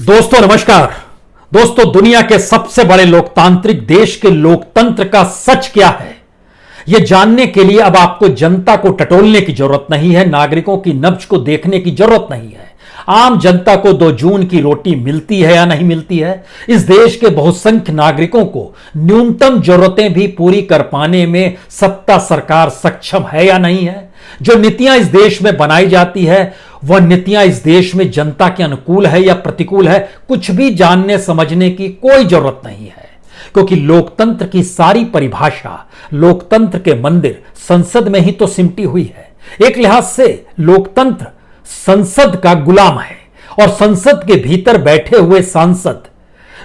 दोस्तों नमस्कार। दोस्तों दुनिया के सबसे बड़े लोकतांत्रिक देश के लोकतंत्र का सच क्या है, यह जानने के लिए अब आपको जनता को टटोलने की जरूरत नहीं है, नागरिकों की नब्ज को देखने की जरूरत नहीं है। आम जनता को 2 जून की रोटी मिलती है या नहीं मिलती है, इस देश के बहुसंख्य नागरिकों को न्यूनतम जरूरतें भी पूरी कर पाने में सत्ता सरकार सक्षम है या नहीं है, जो नीतियां इस देश में बनाई जाती है वह नीतियां इस देश में जनता के अनुकूल है या प्रतिकूल है, कुछ भी जानने समझने की कोई जरूरत नहीं है। क्योंकि लोकतंत्र की सारी परिभाषा लोकतंत्र के मंदिर संसद में ही तो सिमटी हुई है। एक लिहाज से लोकतंत्र संसद का गुलाम है और संसद के भीतर बैठे हुए सांसद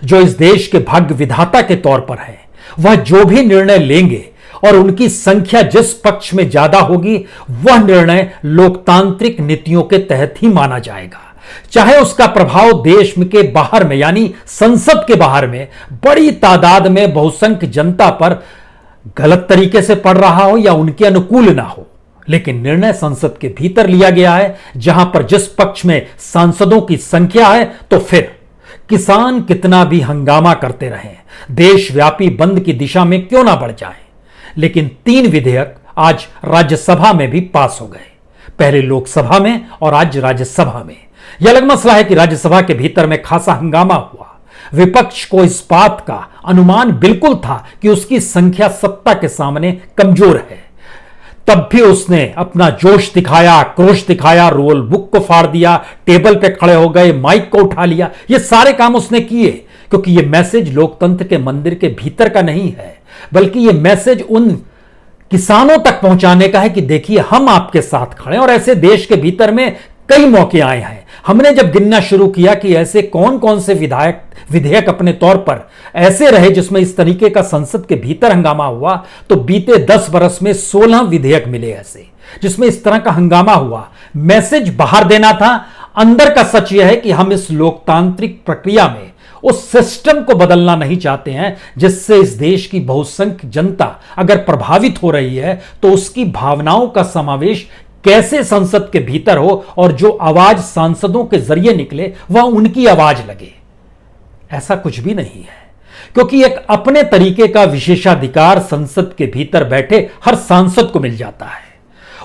जो इस देश के भाग्य विधाता के तौर पर है, वह जो भी निर्णय लेंगे और उनकी संख्या जिस पक्ष में ज्यादा होगी वह निर्णय लोकतांत्रिक नीतियों के तहत ही माना जाएगा, चाहे उसका प्रभाव देश के बाहर में यानी संसद के बाहर में बड़ी तादाद में बहुसंख्य जनता पर गलत तरीके से पड़ रहा हो या उनके अनुकूल ना हो। लेकिन निर्णय संसद के भीतर लिया गया है, जहां पर जिस पक्ष में सांसदों की संख्या है, तो फिर किसान कितना भी हंगामा करते रहें, देशव्यापी बंद की दिशा में क्यों ना बढ़ जाए। लेकिन 3 विधेयक आज राज्यसभा में भी पास हो गए, पहले लोकसभा में और आज राज्यसभा में। यह अलग मसला है कि राज्यसभा के भीतर में खासा हंगामा हुआ। विपक्ष को इस बात का अनुमान बिल्कुल था कि उसकी संख्या सत्ता के सामने कमजोर है, तब भी उसने अपना जोश दिखाया, आक्रोश दिखाया, रोल बुक को फाड़ दिया, टेबल पे खड़े हो गए, माइक को उठा लिया। ये सारे काम उसने किए क्योंकि ये मैसेज लोकतंत्र के मंदिर के भीतर का नहीं है, बल्कि ये मैसेज उन किसानों तक पहुंचाने का है कि देखिए हम आपके साथ खड़े हैं। और ऐसे देश के भीतर में कई मौके आए हैं। हमने जब गिनना शुरू किया कि ऐसे कौन कौन से विधेयक अपने तौर पर ऐसे रहे जिसमें इस तरीके का संसद के भीतर हंगामा हुआ, तो बीते 10 बरस में 16 विधेयक मिले ऐसे जिसमें इस तरह का हंगामा हुआ। मैसेज बाहर देना था, अंदर का सच यह है कि हम इस लोकतांत्रिक प्रक्रिया में उस सिस्टम को बदलना नहीं चाहते हैं जिससे इस देश की बहुसंख्य जनता अगर प्रभावित हो रही है तो उसकी भावनाओं का समावेश कैसे संसद के भीतर हो और जो आवाज सांसदों के जरिए निकले वह उनकी आवाज लगे। ऐसा कुछ भी नहीं है, क्योंकि एक अपने तरीके का विशेषाधिकार संसद के भीतर बैठे हर सांसद को मिल जाता है।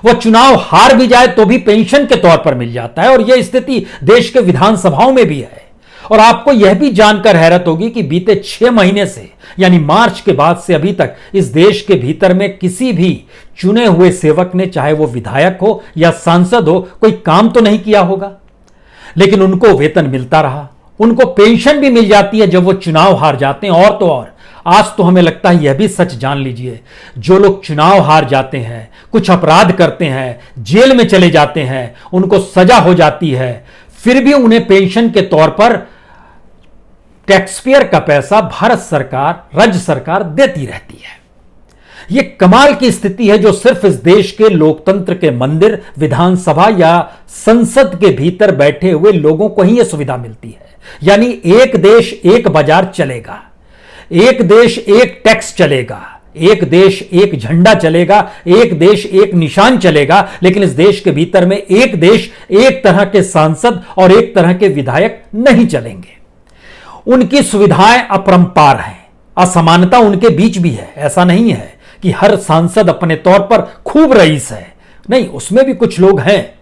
वह चुनाव हार भी जाए तो भी पेंशन के तौर पर मिल जाता है, और यह स्थिति देश के विधानसभाओं में भी है। और आपको यह भी जानकर हैरत होगी कि बीते 6 महीने से यानी मार्च के बाद से अभी तक इस देश के भीतर में किसी भी चुने हुए सेवक ने, चाहे वो विधायक हो या सांसद हो, कोई काम तो नहीं किया होगा, लेकिन उनको वेतन मिलता रहा, उनको पेंशन भी मिल जाती है जब वो चुनाव हार जाते हैं। और तो और आज तो हमें लगता है यह भी सच जान लीजिए, जो लोग चुनाव हार जाते हैं, कुछ अपराध करते हैं, जेल में चले जाते हैं, उनको सजा हो जाती है, फिर भी उन्हें पेंशन के तौर पर टैक्सपेयर का पैसा भारत सरकार, राज्य सरकार देती रहती है। यह कमाल की स्थिति है जो सिर्फ इस देश के लोकतंत्र के मंदिर विधानसभा या संसद के भीतर बैठे हुए लोगों को ही यह सुविधा मिलती है। यानी एक देश एक बाजार चलेगा, एक देश एक टैक्स चलेगा, एक देश एक झंडा चलेगा, एक देश एक निशान चलेगा, लेकिन इस देश के भीतर में एक देश एक तरह के सांसद और एक तरह के विधायक नहीं चलेंगे। उनकी सुविधाएं अपरंपार हैं, असमानता उनके बीच भी है। ऐसा नहीं है कि हर सांसद अपने तौर पर खूब रईस है, नहीं, उसमें भी कुछ लोग हैं।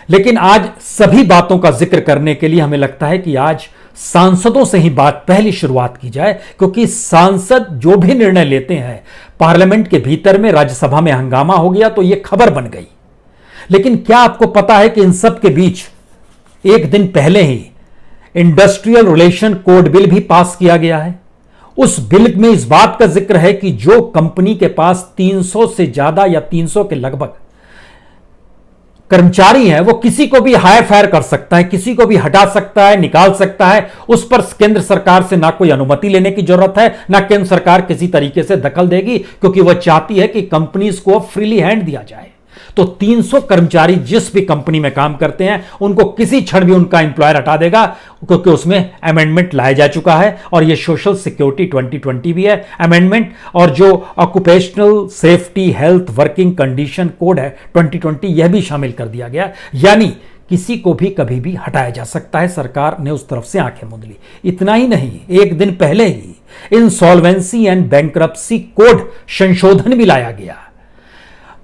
लेकिन आज सभी बातों का जिक्र करने के लिए हमें लगता है कि आज सांसदों से ही बात पहली शुरुआत की जाए, क्योंकि सांसद जो भी निर्णय लेते हैं, पार्लियामेंट के भीतर में राज्यसभा में हंगामा हो गया तो यह खबर बन गई। लेकिन क्या आपको पता है कि इन सब के बीच एक दिन पहले ही इंडस्ट्रियल रिलेशन कोड बिल भी पास किया गया है। उस बिल में इस बात का जिक्र है कि जो कंपनी के पास 300 से ज्यादा या 300 के लगभग कर्मचारी हैं, वो किसी को भी हायर फायर कर सकता है, किसी को भी हटा सकता है, निकाल सकता है। उस पर केंद्र सरकार से ना कोई अनुमति लेने की जरूरत है, ना केंद्र सरकार किसी तरीके से दखल देगी, क्योंकि वह चाहती है कि कंपनीज को फ्रीली हैंड दिया जाए। तो 300 कर्मचारी जिस भी कंपनी में काम करते हैं उनको किसी क्षण भी उनका एम्प्लॉयर हटा देगा, क्योंकि उसमें अमेंडमेंट लाया जा चुका है। और यह सोशल सिक्योरिटी 2020 भी है अमेंडमेंट, और जो occupational safety health working condition code है 2020, यह भी शामिल कर दिया गया। यानी किसी को भी कभी भी हटाया जा सकता है। सरकार ने उस तरफ से आंखें मूंद ली। इतना ही नहीं, एक दिन पहले ही इंसॉल्वेंसी एंड बैंकरप्सी कोड संशोधन भी लाया गया।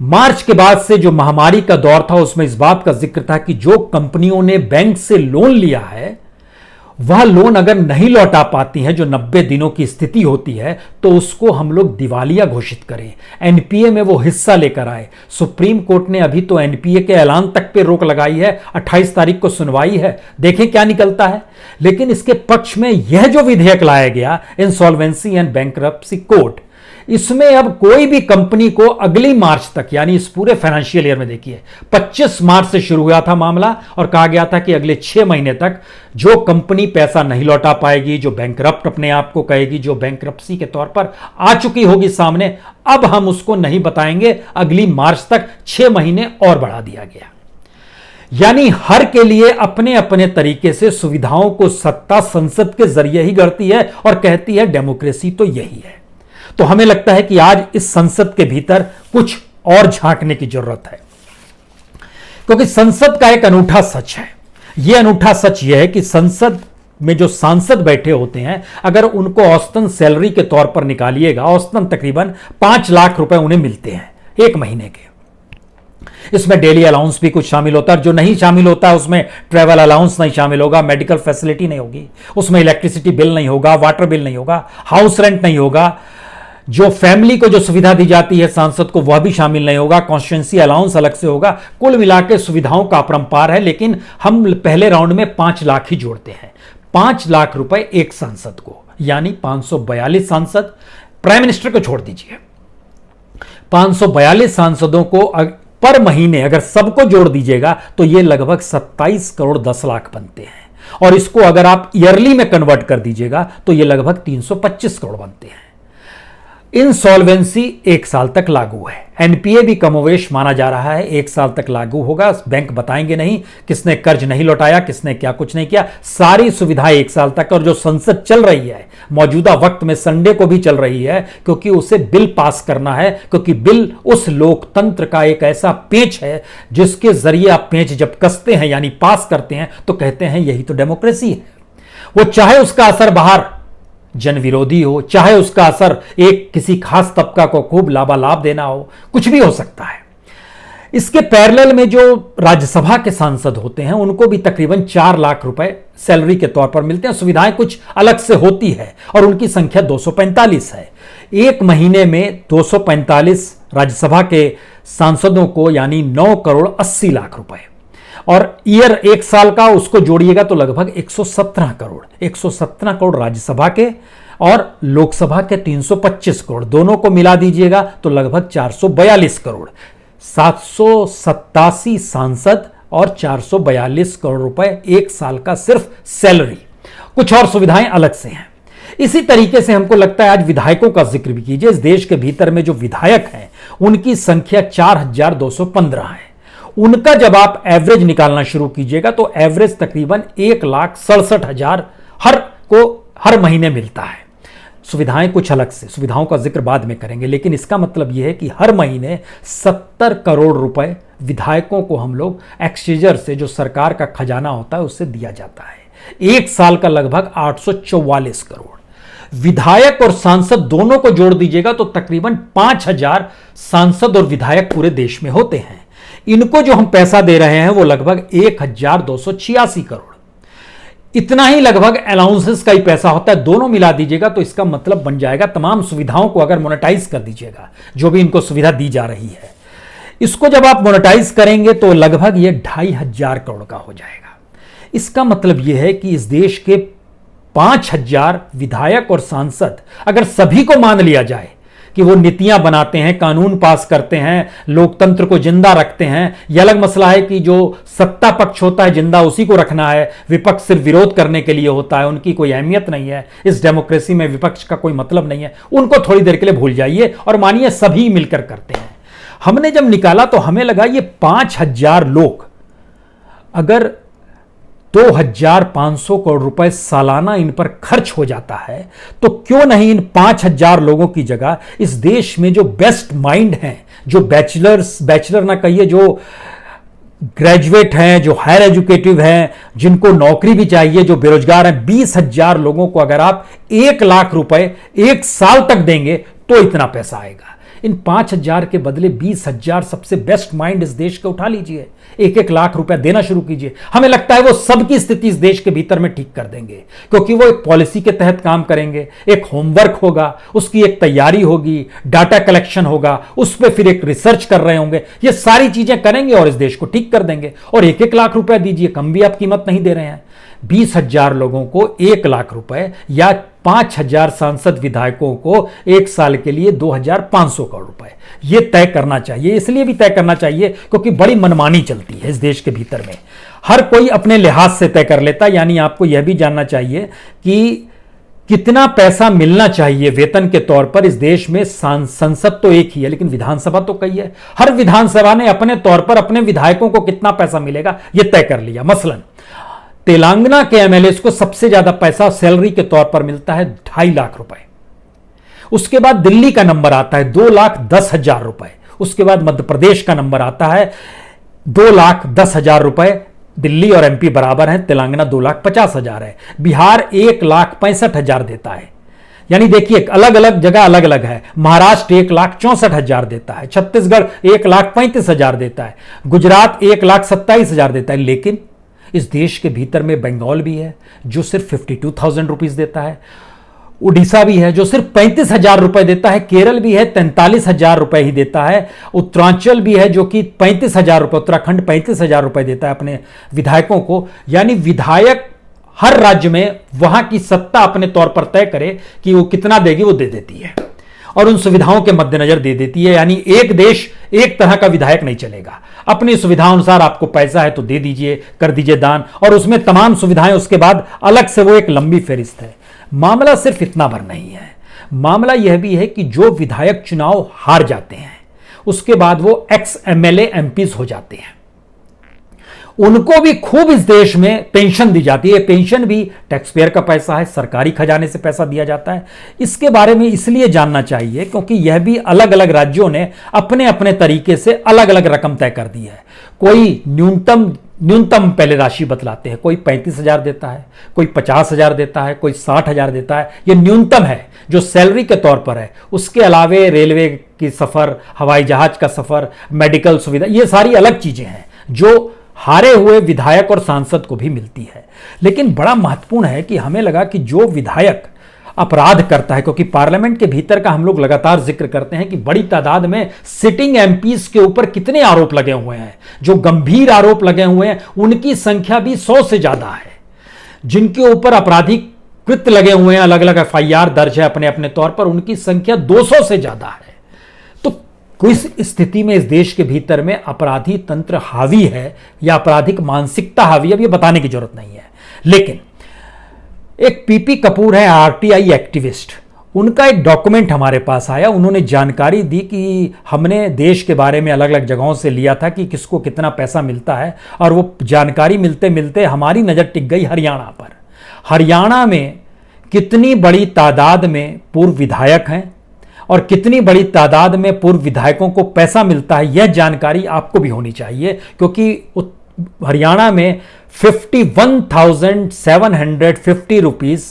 मार्च के बाद से जो महामारी का दौर था उसमें इस बात का जिक्र था कि जो कंपनियों ने बैंक से लोन लिया है वह लोन अगर नहीं लौटा पाती हैं, जो 90 दिनों की स्थिति होती है, तो उसको हम लोग दिवालिया घोषित करें, एनपीए में वो हिस्सा लेकर आए। सुप्रीम कोर्ट ने अभी तो एनपीए के ऐलान तक पे रोक लगाई है, 28 तारीख को सुनवाई है, देखें क्या निकलता है। लेकिन इसके पक्ष में यह जो विधेयक लाया गया, इंसॉल्वेंसी एंड बैंकरप्सी कोड, इसमें अब कोई भी कंपनी को अगली मार्च तक, यानी इस पूरे फाइनेंशियल ईयर में देखिए 25 मार्च से शुरू हुआ था मामला और कहा गया था कि अगले 6 महीने तक जो कंपनी पैसा नहीं लौटा पाएगी, जो बैंकरप्ट अपने आप को कहेगी, जो बैंकरप्सी के तौर पर आ चुकी होगी सामने, अब हम उसको नहीं बताएंगे, अगली मार्च तक 6 महीने और बढ़ा दिया गया। यानी हर के लिए अपने अपने तरीके से सुविधाओं को सत्ता संसद के जरिए ही गढ़ती है और कहती है डेमोक्रेसी तो यही है। तो हमें लगता है कि आज इस संसद के भीतर कुछ और झांकने की जरूरत है, क्योंकि संसद का एक अनूठा सच है। यह अनूठा सच यह है कि संसद में जो सांसद बैठे होते हैं, अगर उनको औसतन सैलरी के तौर पर निकालिएगा, औसतन तकरीबन 5 लाख रुपए उन्हें मिलते हैं एक महीने के। इसमें डेली अलाउंस भी कुछ शामिल होता है, जो नहीं शामिल होता है उसमें ट्रैवल अलाउंस नहीं शामिल होगा, मेडिकल फैसिलिटी नहीं होगी, उसमें इलेक्ट्रिसिटी बिल नहीं होगा, वाटर बिल नहीं होगा, हाउस रेंट नहीं होगा, जो फैमिली को जो सुविधा दी जाती है सांसद को वह भी शामिल नहीं होगा, कॉन्स्टिट्यूंसी अलाउंस अलग से होगा। कुल मिलाकर सुविधाओं का अपरंपार है। लेकिन हम पहले राउंड में 5 लाख ही जोड़ते हैं, 5 लाख रुपए एक सांसद को, यानी 542 सांसद, प्राइम मिनिस्टर को छोड़ दीजिए, 542 सांसदों को पर महीने अगर सबको जोड़ दीजिएगा तो यह लगभग 27 करोड़ 10 लाख बनते हैं। और इसको अगर आप ईयरली में कन्वर्ट कर दीजिएगा तो यह लगभग 325 करोड़ बनते हैं। इंसॉल्वेंसी 1 साल तक लागू है, एनपीए भी कमोवेश माना जा रहा है 1 साल तक लागू होगा। बैंक बताएंगे नहीं किसने कर्ज नहीं लौटाया, किसने क्या कुछ नहीं किया, सारी सुविधाएं 1 साल तक। और जो संसद चल रही है मौजूदा वक्त में, संडे को भी चल रही है, क्योंकि उसे बिल पास करना है, क्योंकि बिल उस लोकतंत्र का एक ऐसा पेंच है जिसके जरिए आप पेंच जब कसते हैं यानी पास करते हैं तो कहते हैं यही तो डेमोक्रेसी है। वो चाहे उसका असर बाहर जन विरोधी हो, चाहे उसका असर एक किसी खास तबका को खूब लाभालाभ देना हो, कुछ भी हो सकता है। इसके पैरेलल में जो राज्यसभा के सांसद होते हैं उनको भी तकरीबन 4 लाख रुपए सैलरी के तौर पर मिलते हैं। सुविधाएं कुछ अलग से होती है और उनकी संख्या 245 है। एक महीने में 245 राज्यसभा के सांसदों को, यानी 9 करोड़ 80 लाख रुपए, और ईयर 1 साल का उसको जोड़िएगा तो लगभग 117 करोड़ राज्यसभा के और लोकसभा के 325 करोड़, दोनों को मिला दीजिएगा तो लगभग 442 करोड़। 787 सांसद और 442 करोड़ रुपए 1 साल का सिर्फ सैलरी। कुछ और सुविधाएं अलग से हैं। इसी तरीके से हमको लगता है आज विधायकों का जिक्र भी कीजिए। इस देश के भीतर में जो विधायक हैं उनकी संख्या 4215 है। उनका जब आप एवरेज निकालना शुरू कीजिएगा तो एवरेज तकरीबन 1,67,000 हर महीने मिलता है। सुविधाएं कुछ अलग से, सुविधाओं का जिक्र बाद में करेंगे, लेकिन इसका मतलब यह है कि हर महीने 70 करोड़ रुपए विधायकों को हम लोग एक्सचेंजर से, जो सरकार का खजाना होता है, उससे दिया जाता है। 1 साल का लगभग 844 करोड़। विधायक और सांसद दोनों को जोड़ दीजिएगा तो तकरीबन 5000 सांसद और विधायक पूरे देश में होते हैं। इनको जो हम पैसा दे रहे हैं वो लगभग 1286 करोड़। इतना ही लगभग अलाउंसेस का ही पैसा होता है। दोनों मिला दीजिएगा तो इसका मतलब बन जाएगा, तमाम सुविधाओं को अगर मोनेटाइज कर दीजिएगा, जो भी इनको सुविधा दी जा रही है, इसको जब आप मोनेटाइज करेंगे तो लगभग ये 2500 करोड़ का हो जाएगा। इसका मतलब यह है कि इस देश के 5000 विधायक और सांसद अगर सभी को मान लिया जाए कि वो नीतियां बनाते हैं, कानून पास करते हैं, लोकतंत्र को जिंदा रखते हैं। यह अलग मसला है कि जो सत्ता पक्ष होता है जिंदा उसी को रखना है, विपक्ष सिर्फ विरोध करने के लिए होता है, उनकी कोई अहमियत नहीं है। इस डेमोक्रेसी में विपक्ष का कोई मतलब नहीं है। उनको थोड़ी देर के लिए भूल जाइए और मानिए सभी मिलकर करते हैं। हमने जब निकाला तो हमें लगा ये 5000 लोग अगर 2500 करोड़ रुपए सालाना इन पर खर्च हो जाता है तो क्यों नहीं इन 5000 लोगों की जगह इस देश में जो बेस्ट माइंड हैं, जो बैचलर ना कहिए, जो ग्रेजुएट हैं, जो हायर एजुकेटिव हैं, जिनको नौकरी भी चाहिए, जो बेरोजगार हैं, 20,000 लोगों को अगर आप 1 लाख रुपए 1 साल तक देंगे तो इतना पैसा आएगा। इन 5,000 के बदले 20,000 सबसे बेस्ट माइंड इस देश के उठा लीजिए, 1-1 लाख रुपया देना शुरू कीजिए। हमें लगता है वो सबकी स्थिति इस देश के भीतर में ठीक कर देंगे, क्योंकि वो एक पॉलिसी के तहत काम करेंगे, एक होमवर्क होगा, उसकी एक तैयारी होगी, डाटा कलेक्शन होगा, उस पर फिर एक रिसर्च कर रहे होंगे, ये सारी चीजें करेंगे और इस देश को ठीक कर देंगे। और 1-1 लाख रुपया दीजिए, कम भी आप कीमत नहीं दे रहे हैं। 20,000 लोगों को 1 लाख रुपए या 5,000 सांसद विधायकों को 1 साल के लिए 2,500 करोड़ रुपए, यह तय करना चाहिए। इसलिए भी तय करना चाहिए क्योंकि बड़ी मनमानी चलती है इस देश के भीतर में, हर कोई अपने लिहाज से तय कर लेता है। यानी आपको यह भी जानना चाहिए कि कितना पैसा मिलना चाहिए वेतन के तौर पर। इस देश में संसद तो एक ही है, लेकिन विधानसभा तो कई है। हर विधानसभा ने अपने तौर पर अपने विधायकों को कितना पैसा मिलेगा यह तय कर लिया। मसलन तेलंगाना के एमएलए को सबसे ज्यादा पैसा सैलरी के तौर पर मिलता है 2.5 लाख रुपए। उसके बाद दिल्ली का नंबर आता है 2,10,000 रुपए। उसके बाद मध्य प्रदेश का नंबर आता है 2,10,000 रुपए। दिल्ली और एमपी बराबर हैं, तेलंगाना 2,50,000 है। बिहार 1,65,000 देता है। यानी देखिए अलग अलग जगह अलग अलग है। महाराष्ट्र 1,64,000 देता है, छत्तीसगढ़ 1,35,000 देता है, गुजरात 1,27,000 देता है। लेकिन इस देश के भीतर में बंगाल भी है जो सिर्फ 52,000 रुपीज देता है, उड़ीसा भी है जो सिर्फ 35,000 रुपए देता है, केरल भी है 43,000 रुपए ही देता है, उत्तरांचल भी है जो कि 35,000 रुपए, उत्तराखंड 35,000 रुपए देता है अपने विधायकों को। यानी विधायक हर राज्य में वहां की सत्ता अपने तौर पर तय करे कि वो कितना देगी, वो दे देती है और उन सुविधाओं के मद्देनजर दे देती है। यानी एक देश एक तरह का विधायक नहीं चलेगा, अपनी सुविधा अनुसार आपको पैसा है तो दे दीजिए, कर दीजिए दान, और उसमें तमाम सुविधाएं, उसके बाद अलग से वो एक लंबी फेरिस्त है। मामला सिर्फ इतना भर नहीं है, मामला यह भी है कि जो विधायक चुनाव हार जाते हैं उसके बाद वो एक्स एमएलए एमपीज हो जाते हैं, उनको भी खूब इस देश में पेंशन दी जाती है। पेंशन भी टैक्स पेयर का पैसा है, सरकारी खजाने से पैसा दिया जाता है। इसके बारे में इसलिए जानना चाहिए क्योंकि यह भी अलग अलग राज्यों ने अपने अपने तरीके से अलग अलग रकम तय कर दी है। कोई न्यूनतम पहले राशि बतलाते हैं, कोई 35,000 देता है, कोई 50,000 देता है, कोई 60,000 देता है। यह न्यूनतम है जो सैलरी के तौर पर है। उसके अलावे रेलवे की सफर, हवाई जहाज का सफर, मेडिकल सुविधा, ये सारी अलग चीजें हैं जो हारे हुए विधायक और सांसद को भी मिलती है। लेकिन बड़ा महत्वपूर्ण है कि हमें लगा कि जो विधायक अपराध करता है, क्योंकि पार्लियामेंट के भीतर का हम लोग लगातार जिक्र करते हैं कि बड़ी तादाद में सिटिंग एमपीज के ऊपर कितने आरोप लगे हुए हैं, जो गंभीर आरोप लगे हुए हैं उनकी संख्या भी 100 से ज्यादा है। जिनके ऊपर आपराधिक कृत्य लगे हुए हैं, अलग अलग एफआईआर दर्ज है अपने अपने तौर पर, उनकी संख्या 200 से ज्यादा है। इस स्थिति में इस देश के भीतर में अपराधी तंत्र हावी है या आपराधिक मानसिकता हावी है, अब ये बताने की जरूरत नहीं है। लेकिन एक पीपी कपूर है, आरटीआई एक्टिविस्ट, उनका एक डॉक्यूमेंट हमारे पास आया। उन्होंने जानकारी दी कि हमने देश के बारे में अलग अलग जगहों से लिया था कि किसको कितना पैसा मिलता है, और वो जानकारी मिलते मिलते हमारी नजर टिक गई हरियाणा पर। हरियाणा में कितनी बड़ी तादाद में पूर्व विधायक हैं और कितनी बड़ी तादाद में पूर्व विधायकों को पैसा मिलता है, यह जानकारी आपको भी होनी चाहिए, क्योंकि हरियाणा में 51,750 रुपीज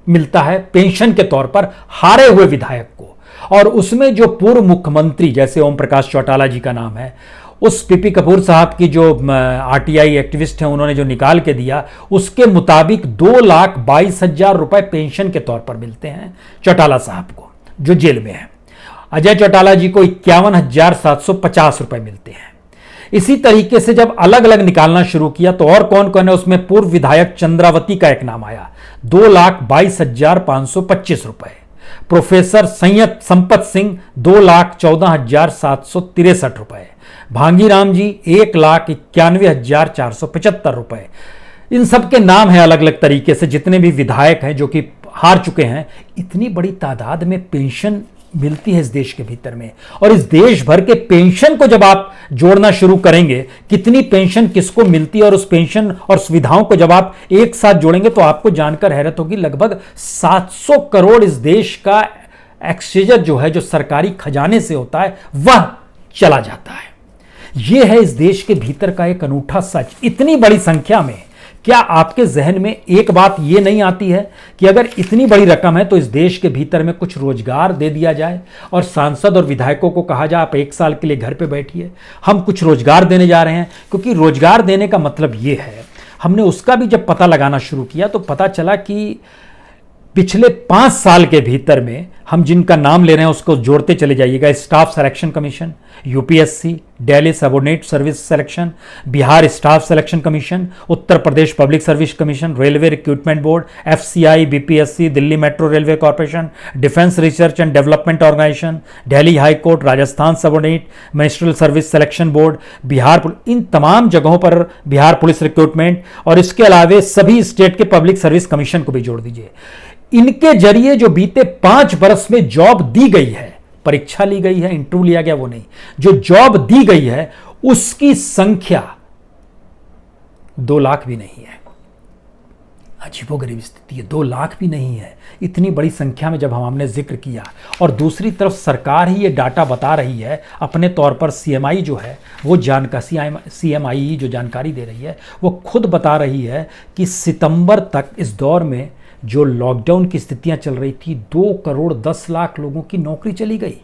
मिलता है पेंशन के तौर पर हारे हुए विधायक को। और उसमें जो पूर्व मुख्यमंत्री जैसे ओम प्रकाश चौटाला जी का नाम है, उस पीपी कपूर साहब की जो आरटीआई एक्टिविस्ट हैं उन्होंने जो निकाल के दिया, उसके मुताबिक 2,22,000 रुपए पेंशन के तौर पर मिलते हैं चौटाला साहब को जो जेल में है। अजय चौटाला जी को 51,750 रुपए मिलते हैं। इसी तरीके से जब अलग अलग निकालना शुरू किया तो और कौन कौन है, उसमें पूर्व विधायक चंद्रावती का एक नाम आया, 2,22,525 रुपए। प्रोफेसर संपत सिंह 2,14,763 रुपए। भांगीराम जी 1,91,475 रुपए। इन सब के नाम है अलग अलग तरीके से, जितने भी विधायक हैं जो कि हार चुके हैं। इतनी बड़ी तादाद में पेंशन मिलती है इस देश के भीतर में, और इस देश भर के पेंशन को जब आप जोड़ना शुरू करेंगे, कितनी पेंशन किसको मिलती है, और उस पेंशन और सुविधाओं को जब आप एक साथ जोड़ेंगे तो आपको जानकर हैरत होगी, लगभग 700 करोड़ इस देश का एक्सचेंजर जो है, जो सरकारी खजाने से होता है, वह चला जाता है। यह है इस देश के भीतर का एक अनूठा सच। इतनी बड़ी संख्या में क्या आपके जहन में एक बात यह नहीं आती है कि अगर इतनी बड़ी रकम है तो इस देश के भीतर में कुछ रोजगार दे दिया जाए और सांसद और विधायकों को कहा जाए आप 1 साल के लिए घर पे बैठिए, हम कुछ रोजगार देने जा रहे हैं। क्योंकि रोजगार देने का मतलब यह है, हमने उसका भी जब पता लगाना शुरू किया तो पता चला कि पिछले 5 साल के भीतर में हम जिनका नाम ले रहे हैं उसको जोड़ते चले जाइएगा। Staff selection commission, UPSC, Delhi subordinate service selection, Bihar staff selection commission, Uttar Pradesh public service commission, railway recruitment board, FCI, BPSC, Delhi metro railway corporation, defence research and development organisation, Delhi high court, Rajasthan subordinate ministerial service selection board, इन तमाम जगहों पर Bihar police recruitment, और इसके अलावा सभी state के public service commission को भी जोड़ दीजिए। इनके जरिए जो बीते 5 वर्ष में जॉब दी गई है, परीक्षा ली गई है, इंटरव्यू लिया गया वो नहीं, जो जॉब दी गई है उसकी संख्या 2 लाख भी नहीं है। अजीबोगरीब स्थिति है, 2 लाख भी नहीं है। इतनी बड़ी संख्या में जब हमने जिक्र किया, और दूसरी तरफ सरकार ही ये डाटा बता रही है अपने तौर पर, सीएमआई जो है वो सीएमआई जो जानकारी दे रही है वो खुद बता रही है कि सितंबर तक इस दौर में जो लॉकडाउन की स्थितियां चल रही थी 2 करोड़ 10 लाख लोगों की नौकरी चली गई।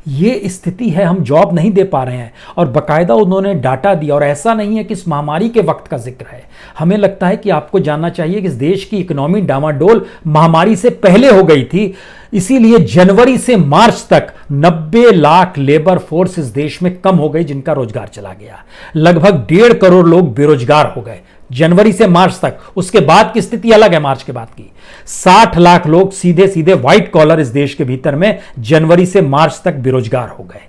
ये स्थिति है, हम जॉब नहीं दे पा रहे हैं। और बाकायदा उन्होंने डाटा दिया, और ऐसा नहीं है कि इस महामारी के वक्त का जिक्र है। हमें लगता है कि आपको जानना चाहिए कि इस देश की इकोनॉमी डामाडोल महामारी से पहले हो गई थी। इसीलिए जनवरी से मार्च तक 90 लाख लेबर फोर्स इस देश में कम हो गई जिनका रोजगार चला गया। लगभग 1.5 करोड़ लोग बेरोजगार हो गए जनवरी से मार्च तक। उसके बाद की स्थिति अलग है, मार्च के बाद की 60 लाख लोग सीधे सीधे व्हाइट कॉलर इस देश के भीतर में जनवरी से मार्च तक बेरोजगार हो गए।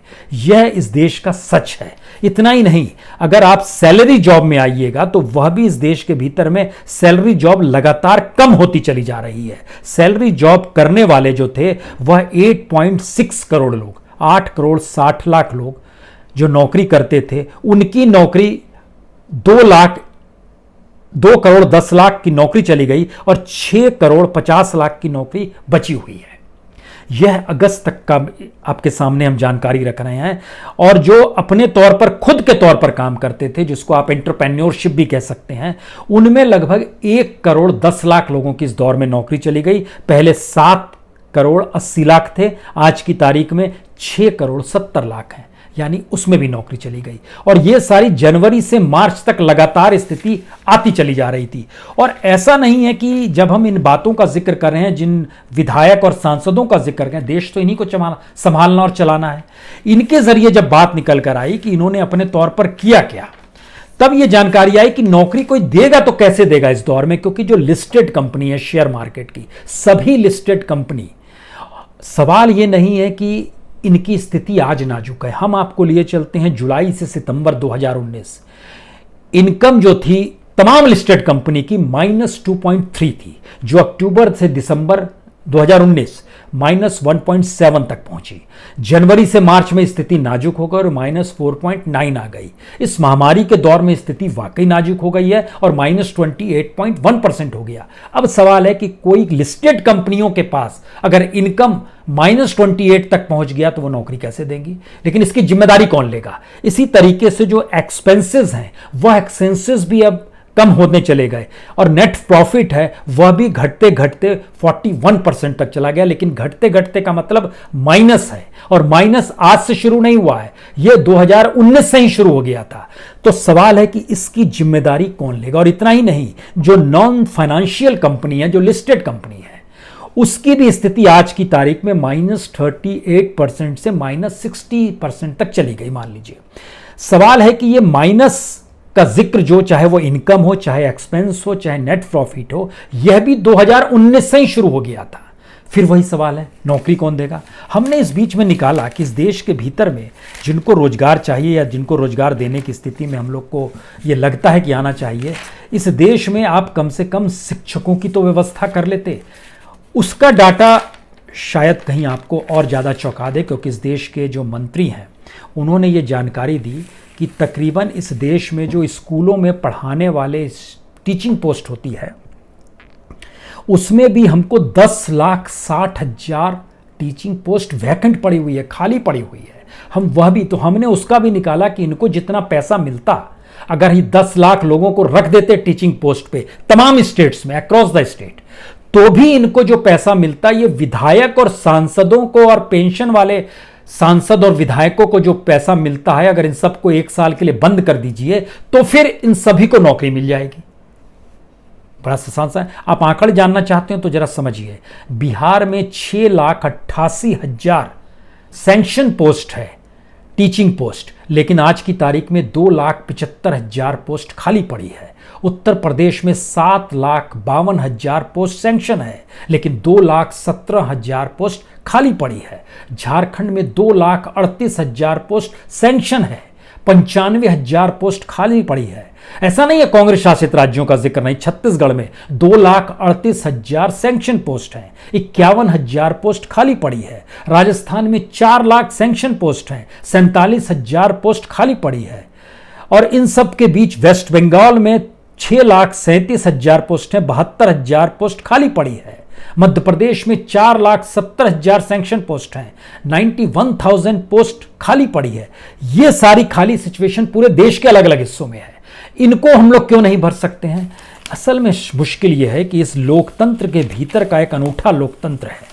यह इस देश का सच है। इतना ही नहीं, अगर आप सैलरी जॉब में आइएगा तो वह भी इस देश के भीतर में सैलरी जॉब लगातार कम होती चली जा रही है। सैलरी जॉब करने वाले जो थे वह 8.6 करोड़ लोग, 8 करोड़ 60 लाख लोग जो नौकरी करते थे, उनकी नौकरी 2 करोड़ 10 लाख की नौकरी चली गई और 6 करोड़ 50 लाख की नौकरी बची हुई है। यह अगस्त तक का आपके सामने हम जानकारी रख रहे हैं। और जो अपने तौर पर खुद के तौर पर काम करते थे, जिसको आप एंटरप्रेन्योरशिप भी कह सकते हैं, उनमें लगभग 1 करोड़ 10 लाख लोगों की इस दौर में नौकरी चली गई। पहले 7 करोड़ 80 लाख थे, आज की तारीख में 6 करोड़ 70 लाख हैं, यानी उसमें भी नौकरी चली गई। और यह सारी जनवरी से मार्च तक लगातार स्थिति आती चली जा रही थी। और ऐसा नहीं है कि जब हम इन बातों का जिक्र कर रहे हैं, जिन विधायक और सांसदों का जिक्र कर रहे हैं, देश तो इन्हीं को संभालना और चलाना है। इनके जरिए जब बात निकल कर आई कि इन्होंने अपने तौर पर किया क्या, तब यह जानकारी आई कि नौकरी कोई देगा तो कैसे देगा इस दौर में, क्योंकि जो लिस्टेड कंपनी है शेयर मार्केट की, सभी लिस्टेड कंपनी, सवाल यह नहीं है कि इनकी स्थिति आज नाजुक है। हम आपको लिए चलते हैं जुलाई से सितंबर 2019। इनकम जो थी तमाम लिस्टेड कंपनी की -2.3 थी, जो अक्टूबर से दिसंबर 2019 -1.7 तक पहुंची। जनवरी से मार्च में स्थिति नाजुक होकर -4.9 आ गई। इस महामारी के दौर में स्थिति वाकई नाजुक हो गई है और -28.1% हो गया। अब सवाल है कि कोई लिस्टेड कंपनियों के पास अगर इनकम -28 तक पहुंच गया तो वो नौकरी कैसे देंगी, लेकिन इसकी जिम्मेदारी कौन लेगा। इसी तरीके से जो एक्सपेंसेस हैं वह एक्सपेंसेस भी अब कम होने चले गए और नेट प्रॉफिट है वह भी घटते घटते 41% तक चला गया। लेकिन घटते घटते का मतलब माइनस है, और माइनस आज से शुरू नहीं हुआ है, यह 2019 से ही शुरू हो गया था। तो सवाल है कि इसकी जिम्मेदारी कौन लेगा। और इतना ही नहीं, जो नॉन फाइनेंशियल कंपनी है, जो लिस्टेड कंपनी है, उसकी भी स्थिति आज की तारीख में -38% से -60% तक चली गई, मान लीजिए। सवाल है कि यह माइनस का जिक्र जो, चाहे वो इनकम हो, चाहे एक्सपेंस हो, चाहे नेट प्रॉफिट हो, यह भी 2019 से ही शुरू हो गया था। फिर वही सवाल है, नौकरी कौन देगा। हमने इस बीच में निकाला कि इस देश के भीतर में जिनको रोजगार चाहिए या जिनको रोजगार देने की स्थिति में हम लोग को ये लगता है कि आना चाहिए, इस देश में आप कम से कम शिक्षकों की तो व्यवस्था कर लेते। उसका डाटा शायद कहीं आपको और ज़्यादा चौंका दे, क्योंकि इस देश के जो मंत्री हैं उन्होंने ये जानकारी दी कि तकरीबन इस देश में जो स्कूलों में पढ़ाने वाले टीचिंग पोस्ट होती है, उसमें भी हमको 10,60,000 टीचिंग पोस्ट वैकेंट पड़ी हुई है, खाली पड़ी हुई है। हम वह भी तो हमने उसका भी निकाला कि इनको जितना पैसा मिलता, अगर ये 10 लाख लोगों को रख देते टीचिंग पोस्ट पे तमाम स्टेट्स में, अक्रॉस द स्टेट, तो भी इनको जो पैसा मिलता, ये विधायक और सांसदों को और पेंशन वाले सांसद और विधायकों को जो पैसा मिलता है, अगर इन सबको 1 साल के लिए बंद कर दीजिए तो फिर इन सभी को नौकरी मिल जाएगी। बड़ा सांसद है। आप आंकड़े जानना चाहते हो तो जरा समझिए, बिहार में 6,88,000 सैंक्शन पोस्ट है, टीचिंग पोस्ट, लेकिन आज की तारीख में 2,75,000 पोस्ट खाली पड़ी है। उत्तर प्रदेश में 7,52,000 पोस्ट सैंक्शन है, लेकिन 2,17,000 पोस्ट खाली पड़ी है। झारखंड में 2,38,000 पोस्ट सैंक्शन है, 95,000 पोस्ट खाली पड़ी है। ऐसा नहीं है कांग्रेस शासित राज्यों का जिक्र नहीं, छत्तीसगढ़ में 2,38,000 सैंक्शन पोस्ट हैं, 51,000 पोस्ट खाली पड़ी है। राजस्थान में 4 लाख सैंक्शन पोस्ट हैं, 47,000 पोस्ट खाली पड़ी है। और इन सब के बीच वेस्ट बंगाल में 6,37,000 पोस्ट हैं, 72,000 पोस्ट खाली पड़ी है। मध्य प्रदेश में 4,70,000 सैंक्शन पोस्ट हैं, 91,000 पोस्ट खाली पड़ी है। ये सारी खाली सिचुएशन पूरे देश के अलग अलग हिस्सों में है। इनको हम लोग क्यों नहीं भर सकते हैं? असल में मुश्किल यह है कि इस लोकतंत्र के भीतर का एक अनूठा लोकतंत्र है।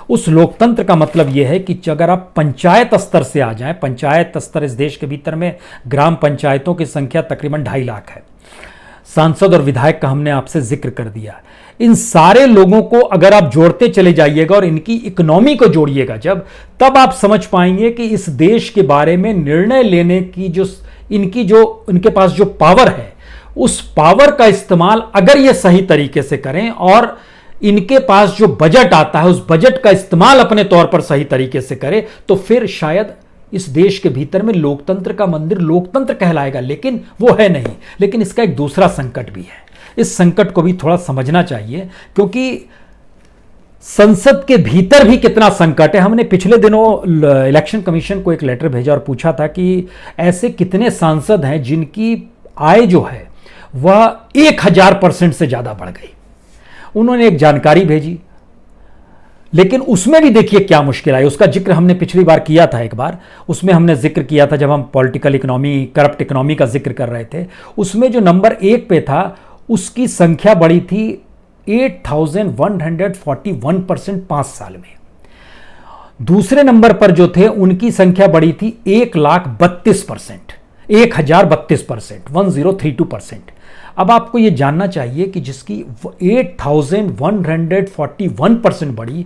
उस लोकतंत्र का मतलब यह है कि अगर आप पंचायत स्तर से आ जाएं, पंचायत स्तर, इस देश के भीतर में ग्राम पंचायतों की संख्या तकरीबन 2.5 लाख है। सांसद और विधायक का हमने आपसे जिक्र कर दिया। इन सारे लोगों को अगर आप जोड़ते चले जाइएगा और इनकी इकोनॉमी को जोड़िएगा जब, तब आप समझ पाएंगे कि इस देश के बारे में निर्णय लेने की जो इनके पास जो पावर है, उस पावर का इस्तेमाल अगर ये सही तरीके से करें और इनके पास जो बजट आता है उस बजट का इस्तेमाल अपने तौर पर सही तरीके से करें, तो फिर शायद इस देश के भीतर में लोकतंत्र का मंदिर लोकतंत्र कहलाएगा। लेकिन वो है नहीं। लेकिन इसका एक दूसरा संकट भी है। इस संकट को भी थोड़ा समझना चाहिए, क्योंकि संसद के भीतर भी कितना संकट है। हमने पिछले दिनों इलेक्शन कमीशन को एक लेटर भेजा और पूछा था कि ऐसे कितने सांसद हैं जिनकी आय जो है वह 1000% से ज्यादा बढ़ गई। उन्होंने एक जानकारी भेजी, लेकिन उसमें भी देखिए क्या मुश्किल आई। उसका जिक्र हमने पिछली बार किया था, एक बार उसमें हमने जिक्र किया था जब हम पॉलिटिकल इकोनॉमी, करप्ट इकोनॉमी का जिक्र कर रहे थे। उसमें जो नंबर 1 पे था उसकी संख्या बढ़ी थी 8,141% 5 साल में। दूसरे नंबर पर जो थे उनकी संख्या बढ़ी थी 1,32%, 1,032%, 1032%। अब आपको यह जानना चाहिए कि जिसकी 8,141% बढ़ी,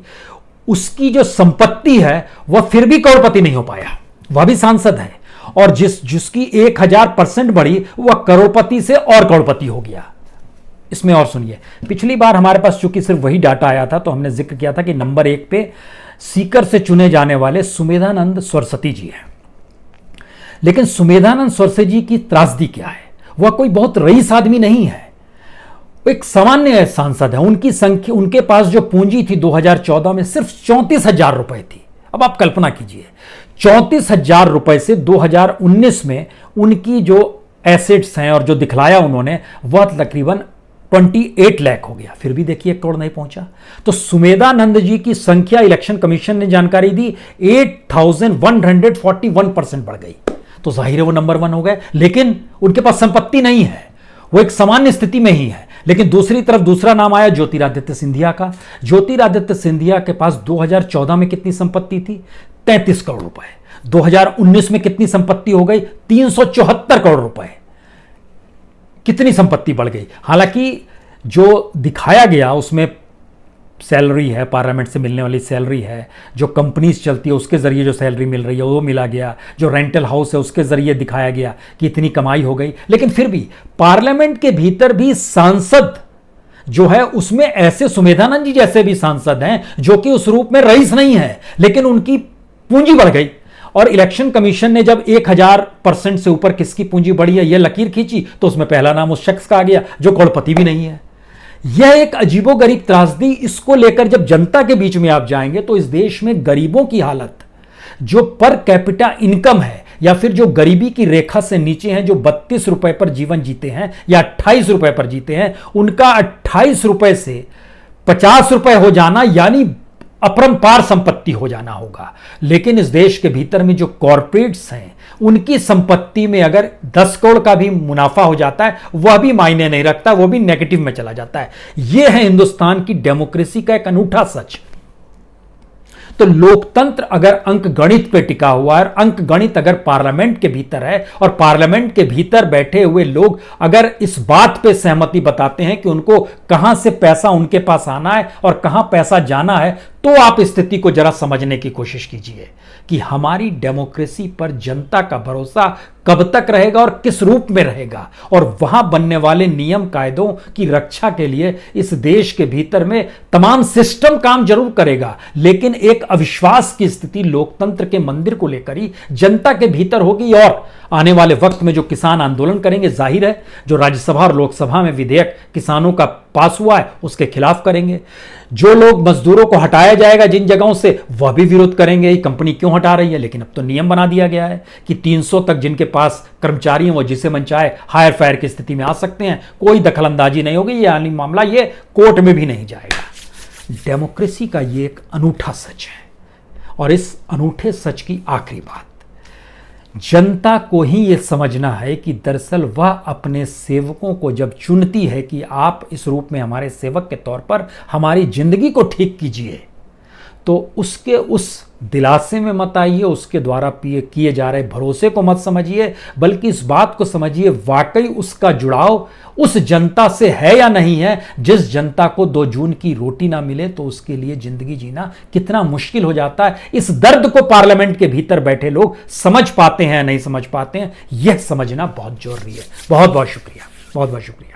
उसकी जो संपत्ति है वह फिर भी करोड़पति नहीं हो पाया, वह भी सांसद है। और जिसकी 1,000% बढ़ी वह करोड़पति से और करोड़पति हो गया। इसमें और सुनिए, पिछली बार हमारे पास चूंकि सिर्फ वही डाटा आया था तो हमने जिक्र किया था कि नंबर 1 पे सीकर से चुने जाने वाले सुमेधानंद सरस्वती जी हैं। लेकिन सुमेधानंद सरस्वती जी की त्रासदी क्या है? वह कोई बहुत रईस आदमी नहीं है, एक सामान्य सांसद है। उनकी संख्या, उनके पास जो पूंजी थी 2014 में सिर्फ 34,000 रुपए थी। अब आप कल्पना कीजिए, 34,000 रुपए से 2019 में उनकी जो एसेट्स हैं और जो दिखलाया उन्होंने वह तकरीबन 28 लाख हो गया। फिर भी देखिए 1 करोड़ नहीं पहुंचा। तो सुमेधानंद जी की संख्या इलेक्शन कमीशन ने जानकारी दी 8,141% बढ़ गई। तो जाहिर है वो नंबर 1 हो गए। लेकिन उनके पास संपत्ति नहीं है, वो एक सामान्य स्थिति में ही है। लेकिन दूसरी तरफ दूसरा नाम आया ज्योतिरादित्य सिंधिया का। ज्योतिरादित्य सिंधिया के पास 2014 में कितनी संपत्ति थी? 33 करोड़ रुपए। 2019 में कितनी संपत्ति हो गई? 374 करोड़ रुपए। कितनी संपत्ति बढ़ गई। हालांकि जो दिखाया गया उसमें सैलरी है, पार्लियामेंट से मिलने वाली सैलरी है, जो कंपनीज चलती है उसके जरिए जो सैलरी मिल रही है वो मिला गया, जो रेंटल हाउस है उसके जरिए दिखाया गया कि इतनी कमाई हो गई। लेकिन फिर भी पार्लियामेंट के भीतर भी सांसद जो है उसमें ऐसे सुमेधानंद जी जैसे भी सांसद हैं जो कि उस रूप में रईस नहीं है, लेकिन उनकी पूंजी बढ़ गई। और इलेक्शन कमीशन ने जब 1,000% से ऊपर किसकी पूंजी बढ़ी है यह लकीर खींची तो उसमें पहला नाम उस शख्स का आ गया जो करोड़पति भी नहीं है। यह एक अजीबोगरीब त्रासदी। इसको लेकर जब जनता के बीच में आप जाएंगे तो इस देश में गरीबों की हालत, जो पर कैपिटा इनकम है या फिर जो गरीबी की रेखा से नीचे हैं, जो 32 रुपए पर जीवन जीते हैं या 28 रुपए पर जीते हैं, उनका 28 रुपए से 50 रुपए हो जाना यानी अपरंपार संपत्ति हो जाना होगा। लेकिन इस देश के भीतर में जो कॉरपोरेट्स हैं, उनकी संपत्ति में अगर 10 करोड़ का भी मुनाफा हो जाता है, वह भी मायने नहीं रखता, वो भी नेगेटिव में चला जाता है। यह है हिंदुस्तान की डेमोक्रेसी का एक अनूठा सच। तो लोकतंत्र अगर अंक गणित पे टिका हुआ है, और अंक गणित अगर पार्लियामेंट के भीतर है, और पार्लियामेंट के भीतर बैठे हुए लोग अगर इस बात पे सहमति बताते हैं कि उनको कहां से पैसा उनके पास आना है और कहां पैसा जाना है, तो आप स्थिति को जरा समझने की कोशिश कीजिए कि हमारी डेमोक्रेसी पर जनता का भरोसा कब तक रहेगा और किस रूप में रहेगा। और वहां बनने वाले नियम कायदों की रक्षा के लिए इस देश के भीतर में तमाम सिस्टम काम जरूर करेगा, लेकिन एक अविश्वास की स्थिति लोकतंत्र के मंदिर को लेकर ही जनता के भीतर होगी। और आने वाले वक्त में जो किसान आंदोलन करेंगे, जाहिर है जो राज्यसभा और लोकसभा में विधेयक किसानों का पास हुआ है उसके खिलाफ करेंगे। जो लोग मजदूरों को हटाया जाएगा जिन जगहों से, वह भी विरोध करेंगे, ये कंपनी क्यों हटा रही है। लेकिन अब तो नियम बना दिया गया है कि 300 तक जिनके पास कर्मचारी हैं वो जिसे मन चाहे हायर फायर की स्थिति में आ सकते हैं, कोई दखलंदाजी नहीं होगी। ये मामला ये कोर्ट में भी नहीं जाएगा। डेमोक्रेसी का ये एक अनूठा सच है। और इस अनूठे सच की आखिरी बात, जनता को ही यह समझना है कि दरअसल वह अपने सेवकों को जब चुनती है कि आप इस रूप में हमारे सेवक के तौर पर हमारी जिंदगी को ठीक कीजिए, तो उसके उस दिलासे में मत आइए, उसके द्वारा किए जा रहे भरोसे को मत समझिए, बल्कि इस बात को समझिए वाकई उसका जुड़ाव उस जनता से है या नहीं है। जिस जनता को 2 जून की रोटी ना मिले तो उसके लिए जिंदगी जीना कितना मुश्किल हो जाता है। इस दर्द को पार्लियामेंट के भीतर बैठे लोग समझ पाते हैं, नहीं समझ पाते हैं, यह समझना बहुत जरूरी है। बहुत बहुत शुक्रिया, बहुत बहुत शुक्रिया।